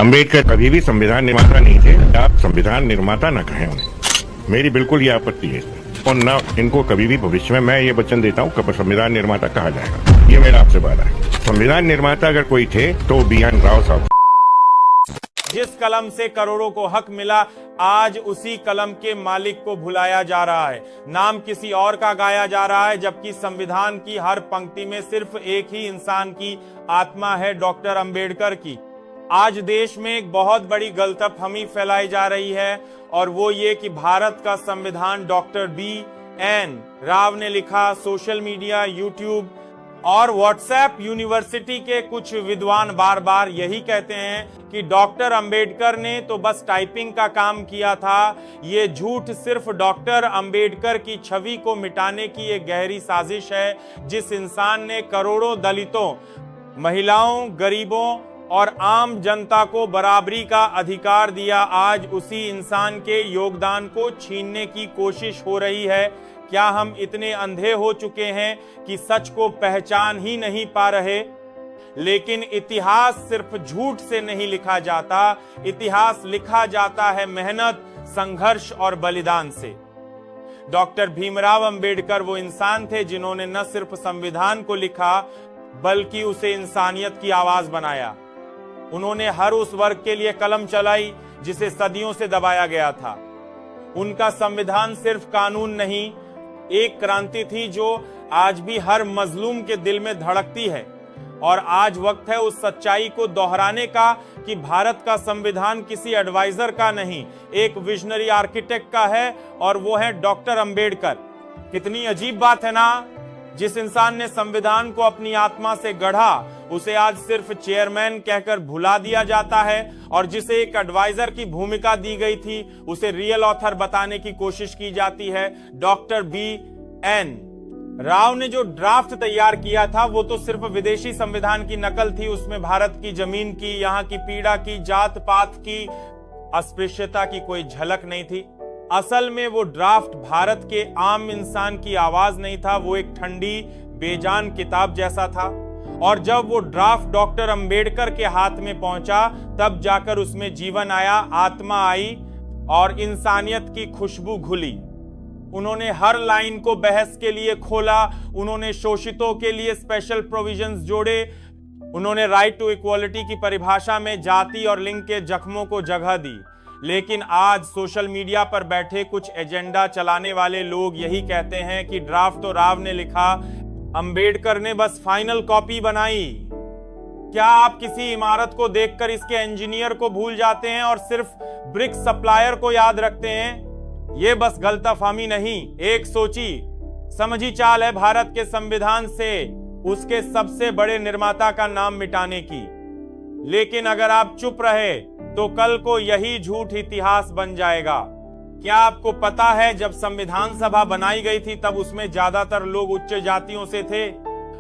अंबेडकर कभी भी संविधान निर्माता नहीं थे। आप संविधान निर्माता न कहें उन्हें, मेरी बिल्कुल ये आपत्ति है। और न इनको कभी भी भविष्य में मैं ये वचन देता हूँ कि संविधान निर्माता कहा जाएगा। ये मेरा आपसे वादा है। संविधान निर्माता अगर कोई थे तो बी.एन. राव साहब। जिस कलम से करोड़ों को हक मिला, आज उसी कलम के मालिक को भुलाया जा रहा है। नाम किसी और का गाया जा रहा है, जबकि संविधान की हर पंक्ति में सिर्फ एक ही इंसान की आत्मा है, डॉक्टर अंबेडकर की। आज देश में एक बहुत बड़ी गलतफहमी फैलाई जा रही है, और वो ये कि भारत का संविधान डॉक्टर बी.एन. राव ने लिखा। सोशल मीडिया, यूट्यूब और व्हाट्सएप यूनिवर्सिटी के कुछ विद्वान बार बार यही कहते हैं कि डॉक्टर अंबेडकर ने तो बस टाइपिंग का काम किया था। ये झूठ सिर्फ डॉक्टर अंबेडकर की छवि को मिटाने की एक गहरी साजिश है। जिस इंसान ने करोड़ों दलितों, महिलाओं, गरीबों और आम जनता को बराबरी का अधिकार दिया, आज उसी इंसान के योगदान को छीनने की कोशिश हो रही है। क्या हम इतने अंधे हो चुके हैं कि सच को पहचान ही नहीं पा रहे? लेकिन इतिहास सिर्फ झूठ से नहीं लिखा जाता, इतिहास लिखा जाता है मेहनत, संघर्ष और बलिदान से। डॉक्टर भीमराव अंबेडकर वो इंसान थे जिन्होंने न सिर्फ संविधान को लिखा, बल्कि उसे इंसानियत की आवाज बनाया। उन्होंने हर उस वर्ग के लिए कलम चलाई जिसे सदियों से दबाया गया था। उनका संविधान सिर्फ कानून नहीं, एक क्रांति थी जो आज भी हर मजलूम के दिल में धड़कती है। और आज वक्त है उस सच्चाई को दोहराने का कि भारत का संविधान किसी एडवाइजर का नहीं, एक विजनरी आर्किटेक्ट का है, और वो है डॉक्टर अंबेडकर। कितनी अजीब बात है ना, जिस इंसान ने संविधान को अपनी आत्मा से गढ़ा, उसे आज सिर्फ चेयरमैन कहकर भुला दिया जाता है, और जिसे एक एडवाइजर की भूमिका दी गई थी, उसे रियल ऑथर बताने की कोशिश की जाती है। Doctor BN. राव ने जो ड्राफ्ट तैयार किया था, वो तो सिर्फ विदेशी संविधान की नकल थी। उसमें भारत की जमीन की, यहाँ की पीड़ा की, जात पात की, अस्पृश्यता की कोई झलक नहीं थी। असल में वो ड्राफ्ट भारत के आम इंसान की आवाज नहीं था, वो एक ठंडी बेजान किताब जैसा था। और जब वो ड्राफ्ट डॉक्टर अंबेडकर के हाथ में पहुंचा, तब जाकर उसमें जीवन आया, आत्मा आई और इंसानियत की खुशबू घुली। उन्होंने हर लाइन को बहस के लिए खोला, उन्होंने शोषितों के लिए स्पेशल प्रोविजंस जोड़े, उन्होंने राइट टू इक्वालिटी की परिभाषा में जाति और लिंग के जख्मों को जगह दी। लेकिन आज सोशल मीडिया पर बैठे कुछ एजेंडा चलाने वाले लोग यही कहते हैं कि ड्राफ्ट तो राव ने लिखा, अंबेडकर ने बस फाइनल कॉपी बनाई। क्या आप किसी इमारत को देखकर इसके इंजीनियर को भूल जाते हैं और सिर्फ ब्रिक सप्लायर को याद रखते हैं? ये बस गलतफहमी नहीं, एक सोची समझी चाल है भारत के संविधान से उसके सबसे बड़े निर्माता का नाम मिटाने की। लेकिन अगर आप चुप रहे तो कल को यही झूठ इतिहास बन जाएगा। क्या आपको पता है, जब संविधान सभा बनाई गई थी तब उसमें ज्यादातर लोग उच्च जातियों से थे,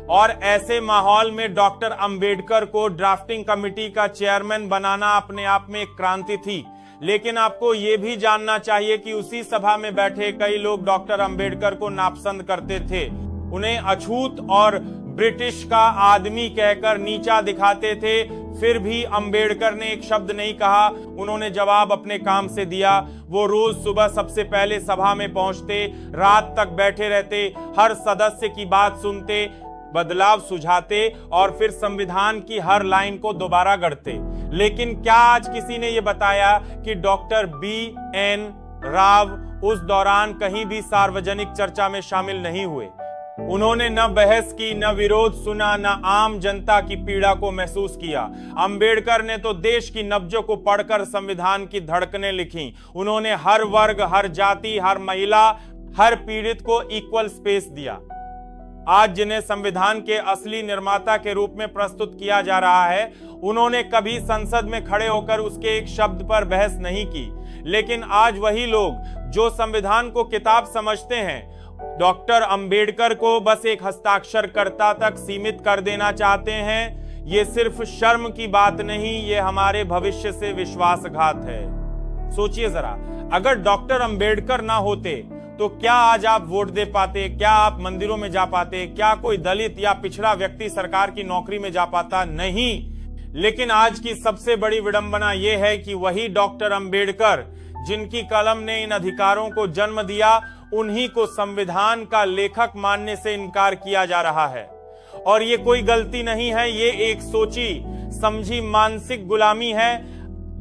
और ऐसे माहौल में डॉक्टर अंबेडकर को ड्राफ्टिंग कमेटी का चेयरमैन बनाना अपने आप में एक क्रांति थी। लेकिन आपको यह भी जानना चाहिए कि उसी सभा में बैठे कई लोग डॉक्टर अंबेडकर को नापसंद करते थे, उन्हें अछूत और ब्रिटिश का आदमी कहकर नीचा दिखाते थे। फिर भी अंबेडकर ने एक शब्द नहीं कहा, उन्होंने जवाब अपने काम से दिया। वो रोज सुबह सबसे पहले सभा में पहुंचते, रात तक बैठे रहते, हर सदस्य की बात सुनते, बदलाव सुझाते और फिर संविधान की हर लाइन को दोबारा गढ़ते। लेकिन क्या आज किसी ने यह बताया कि डॉक्टर बी.एन. राव उस दौरान कहीं भी सार्वजनिक चर्चा में शामिल नहीं हुए? उन्होंने न बहस की, न विरोध सुना, न आम जनता की पीड़ा को महसूस किया। अंबेडकर ने तो देश की नब्जों को पढ़कर संविधान की धड़कनें लिखी। उन्होंने हर वर्ग, हर जाति, हर महिला, हर पीड़ित को इक्वल स्पेस दिया। आज जिन्हें संविधान के असली निर्माता के रूप में प्रस्तुत किया जा रहा है, उन्होंने कभी संसद में खड़े होकर उसके एक शब्द पर बहस नहीं की। लेकिन आज वही लोग जो संविधान को किताब समझते हैं, डॉक्टर अंबेडकर को बस एक हस्ताक्षरकर्ता तक सीमित कर देना चाहते हैं। ये सिर्फ शर्म की बात नहीं, ये हमारे भविष्य से विश्वासघात है। सोचिए जरा, अगर डॉक्टर अंबेडकर ना होते तो क्या आज आप वोट दे पाते? क्या आप मंदिरों में जा पाते? क्या कोई दलित या पिछड़ा व्यक्ति सरकार की नौकरी में जा पाता? नहीं। लेकिन आज की सबसे बड़ी विडंबना यह है कि वही डॉक्टर अंबेडकर जिनकी कलम ने इन अधिकारों को जन्म दिया, उन्हीं को संविधान का लेखक मानने से इनकार किया जा रहा है। और ये कोई गलती नहीं है, ये एक सोची समझी मानसिक गुलामी है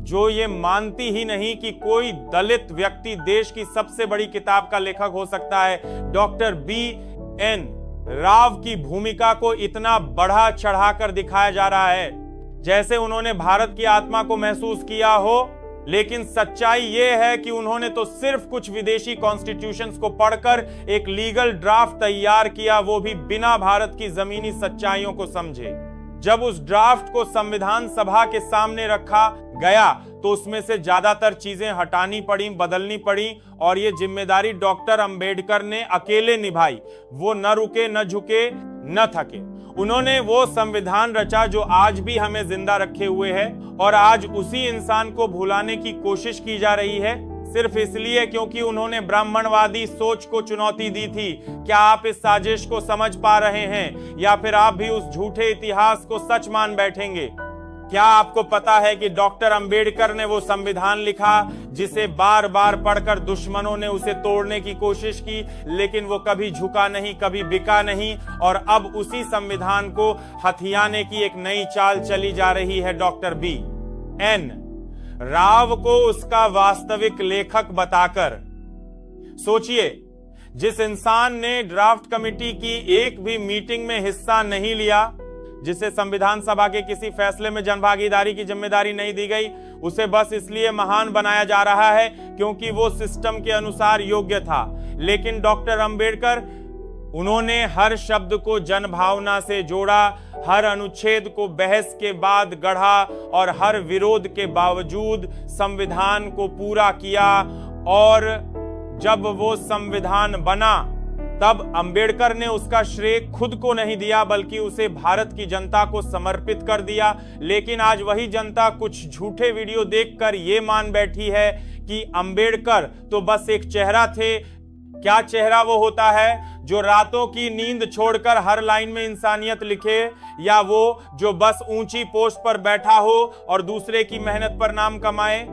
जो ये मानती ही नहीं कि कोई दलित व्यक्ति देश की सबसे बड़ी किताब का लेखक हो सकता है। Doctor B.N. राव की भूमिका को इतना बढ़ा चढ़ाकर दिखाया जा रहा है जैसे उन्होंने भारत की आत्मा को महसूस किया हो, लेकिन सच्चाई यह है कि उन्होंने तो सिर्फ कुछ विदेशी कॉन्स्टिट्यूशंस को पढ़कर एक लीगल ड्राफ्ट तैयार किया, वो भी बिना भारत की जमीनी सच्चाइयों को समझे। जब उस ड्राफ्ट को संविधान सभा के सामने रखा गया तो उसमें से ज्यादातर चीजें हटानी पड़ी, बदलनी पड़ी, और ये जिम्मेदारी डॉक्टर अंबेडकर ने अकेले निभाई। वो न रुके, न झुके, न थके। उन्होंने वो संविधान रचा जो आज भी हमें जिंदा रखे हुए है, और आज उसी इंसान को भुलाने की कोशिश की जा रही है सिर्फ इसलिए क्योंकि उन्होंने ब्राह्मणवादी सोच को चुनौती दी थी। क्या आप इस साजिश को समझ पा रहे हैं, या फिर आप भी उस झूठे इतिहास को सच मान बैठेंगे? क्या आपको पता है कि डॉक्टर अंबेडकर ने वो संविधान लिखा जिसे बार बार पढ़कर दुश्मनों ने उसे तोड़ने की कोशिश की, लेकिन वो कभी झुका नहीं, कभी बिका नहीं, और अब उसी संविधान को हथियाने की एक नई चाल चली जा रही है डॉक्टर B.N. राव को उसका वास्तविक लेखक बताकर। सोचिए, जिस इंसान ने ड्राफ्ट कमेटी की एक भी मीटिंग में हिस्सा नहीं लिया, जिसे संविधान सभा के किसी फैसले में जनभागीदारी की जिम्मेदारी नहीं दी गई, उसे बस इसलिए महान बनाया जा रहा है क्योंकि वो सिस्टम के अनुसार योग्य था। लेकिन डॉक्टर अंबेडकर, उन्होंने हर शब्द को जनभावना से जोड़ा, हर अनुच्छेद को बहस के बाद गढ़ा, और हर विरोध के बावजूद संविधान को पूरा किया। और जब वो संविधान बना तब अंबेडकर ने उसका श्रेय खुद को नहीं दिया, बल्कि उसे भारत की जनता को समर्पित कर दिया। लेकिन आज वही जनता कुछ झूठे वीडियो देखकर ये मान बैठी है कि अंबेडकर तो बस एक चेहरा थे। क्या चेहरा वो होता है जो रातों की नींद छोड़कर हर लाइन में इंसानियत लिखे, या वो जो बस ऊंची पोस्ट पर बैठा हो और दूसरे की मेहनत पर नाम कमाए?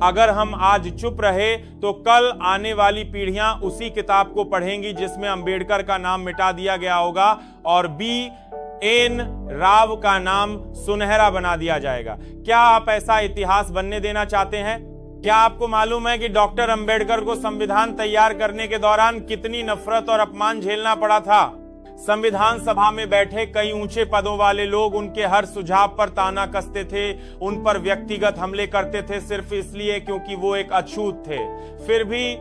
अगर हम आज चुप रहे तो कल आने वाली पीढ़ियां उसी किताब को पढ़ेंगी जिसमें अंबेडकर का नाम मिटा दिया गया होगा और B.N. राव का नाम सुनहरा बना दिया जाएगा। क्या आप ऐसा इतिहास बनने देना चाहते हैं? क्या आपको मालूम है कि डॉक्टर अंबेडकर को संविधान तैयार करने के दौरान कितनी नफरत और अपमान झेलना पड़ा था? संविधान सभा में बैठे कई ऊंचे पदों वाले लोग उनके हर सुझाव पर ताना कसते थे, उन पर व्यक्तिगत हमले करते थे सिर्फ इसलिए क्योंकि वो एक अछूत थे। फिर भी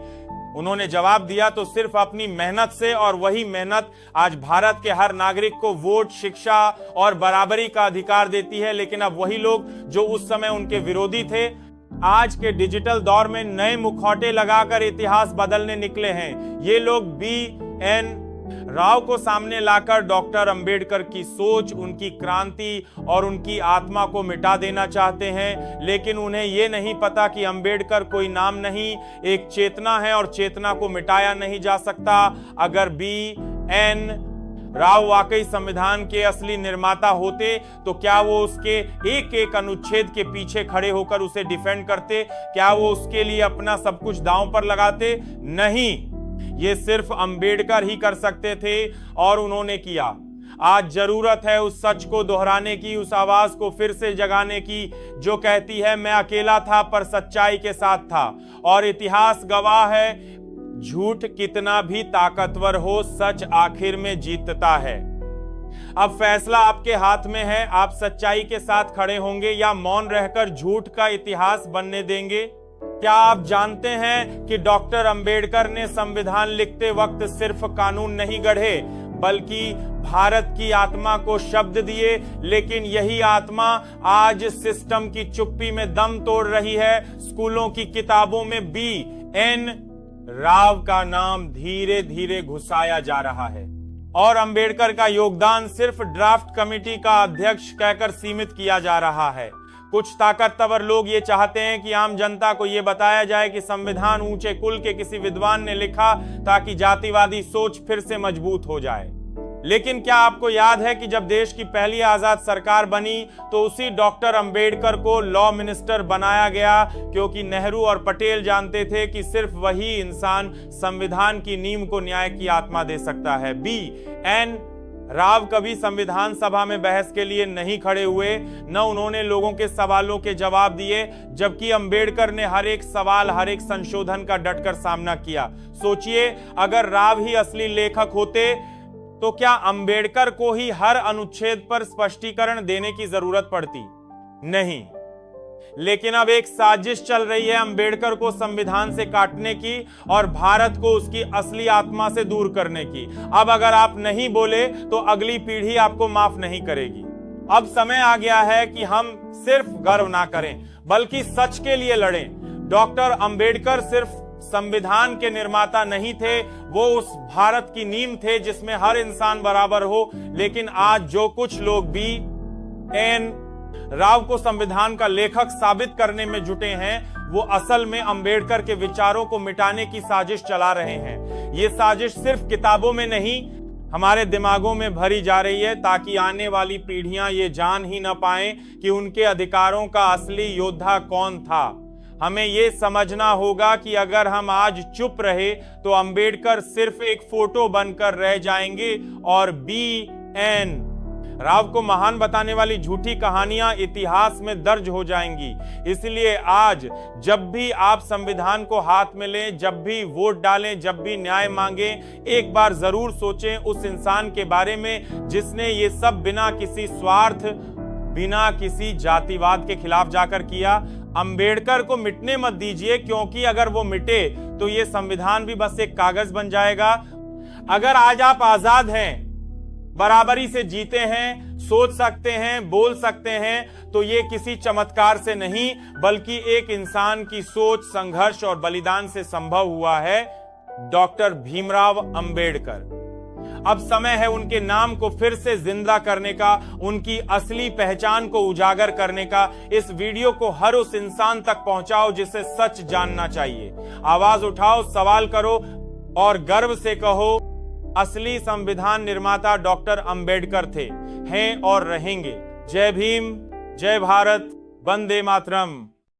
उन्होंने जवाब दिया तो सिर्फ अपनी मेहनत से, और वही मेहनत आज भारत के हर नागरिक को वोट, शिक्षा और बराबरी का अधिकार देती है। लेकिन अब वही लोग जो उस समय उनके विरोधी थे, आज के डिजिटल दौर में नए मुखौटे लगाकर इतिहास बदलने निकले हैं। ये लोग B.N. राव को सामने लाकर डॉक्टर अंबेडकर की सोच, उनकी क्रांति और उनकी आत्मा को मिटा देना चाहते हैं। लेकिन उन्हें यह नहीं पता कि अंबेडकर कोई नाम नहीं, एक चेतना है, और चेतना को मिटाया नहीं जा सकता। अगर B.N. राव वाकई संविधान के असली निर्माता होते तो क्या वो उसके एक एक अनुच्छेद के पीछे खड़े होकर उसे डिफेंड करते? क्या वो उसके लिए अपना सब कुछ दांव पर लगाते? नहीं, ये सिर्फ अंबेडकर ही कर सकते थे, और उन्होंने किया। आज जरूरत है उस सच को दोहराने की, उस आवाज को फिर से जगाने की जो कहती है मैं अकेला था पर सच्चाई के साथ था। और इतिहास गवाह है, झूठ कितना भी ताकतवर हो, सच आखिर में जीतता है। अब फैसला आपके हाथ में है, आप सच्चाई के साथ खड़े होंगे या मौन रहकर झूठ का इतिहास बनने देंगे? क्या आप जानते हैं कि डॉक्टर अंबेडकर ने संविधान लिखते वक्त सिर्फ कानून नहीं गढ़े, बल्कि भारत की आत्मा को शब्द दिए? लेकिन यही आत्मा आज सिस्टम की चुप्पी में दम तोड़ रही है। स्कूलों की किताबों में B.N. राव का नाम धीरे धीरे घुसाया जा रहा है, और अंबेडकर का योगदान सिर्फ ड्राफ्ट कमेटी का अध्यक्ष कहकर सीमित किया जा रहा है। कुछ ताकतवर लोग ये चाहते हैं कि आम जनता को ये बताया जाए कि संविधान ऊंचे कुल के किसी विद्वान ने लिखा ताकि जातिवादी सोच फिर से मजबूत हो जाए। लेकिन क्या आपको याद है कि जब देश की पहली आजाद सरकार बनी तो उसी डॉक्टर अंबेडकर को लॉ मिनिस्टर बनाया गया, क्योंकि नेहरू और पटेल जानते थे कि सिर्फ वही इंसान संविधान की नींव को न्याय की आत्मा दे सकता है। बी एन राव कभी संविधान सभा में बहस के लिए नहीं खड़े हुए, न उन्होंने लोगों के सवालों के जवाब दिए, जबकि अंबेडकर ने हर एक सवाल, हर एक संशोधन का डटकर सामना किया। सोचिए, अगर राव ही असली लेखक होते तो क्या अंबेडकर को ही हर अनुच्छेद पर स्पष्टीकरण देने की जरूरत पड़ती? नहीं। लेकिन अब एक साजिश चल रही है अंबेडकर को संविधान से काटने की और भारत को उसकी असली आत्मा से दूर करने की। अब अगर आप नहीं बोले तो अगली पीढ़ी आपको माफ नहीं करेगी। अब समय आ गया है कि हम सिर्फ गर्व ना करें बल्कि सच के लिए लड़ें। डॉक्टर अंबेडकर सिर्फ संविधान के निर्माता नहीं थे, वो उस भारत की नींव थे जिसमें हर इंसान बराबर हो। लेकिन आज जो कुछ लोग बी एन राव को संविधान का लेखक साबित करने में जुटे हैं, वो असल में अंबेडकर के विचारों को मिटाने की साजिश चला रहे हैं। ये साजिश सिर्फ किताबों में नहीं, हमारे दिमागों में भरी जा रही है, ताकि आने वाली पीढ़ियां ये जान ही ना पाएं कि उनके अधिकारों का असली योद्धा कौन था। हमें ये समझना होगा कि अगर हम आज चुप रहे तो अंबेडकर सिर्फ एक फोटो बनकर रह जाएंगे और बी एन राव को महान बताने वाली झूठी कहानियां इतिहास में दर्ज हो जाएंगी। इसलिए आज जब भी आप संविधान को हाथ में लें, जब भी वोट डालें, जब भी न्याय मांगें, एक बार जरूर सोचें उस इंसान के बारे में जिसने ये सब बिना किसी स्वार्थ, बिना किसी जातिवाद के खिलाफ जाकर किया। अंबेडकर को मिटने मत दीजिए, क्योंकि अगर वो मिटे तो ये संविधान भी बस एक कागज बन जाएगा। अगर आज आप आजाद हैं, बराबरी से जीते हैं, सोच सकते हैं, बोल सकते हैं, तो ये किसी चमत्कार से नहीं बल्कि एक इंसान की सोच, संघर्ष और बलिदान से संभव हुआ है। डॉक्टर भीमराव अंबेडकर। अब समय है उनके नाम को फिर से जिंदा करने का, उनकी असली पहचान को उजागर करने का। इस वीडियो को हर उस इंसान तक पहुंचाओ जिसे सच जानना चाहिए। आवाज उठाओ, सवाल करो और गर्व से कहो, असली संविधान निर्माता डॉक्टर अंबेडकर थे, हैं और रहेंगे। जय भीम, जय भारत, वंदे मातरम।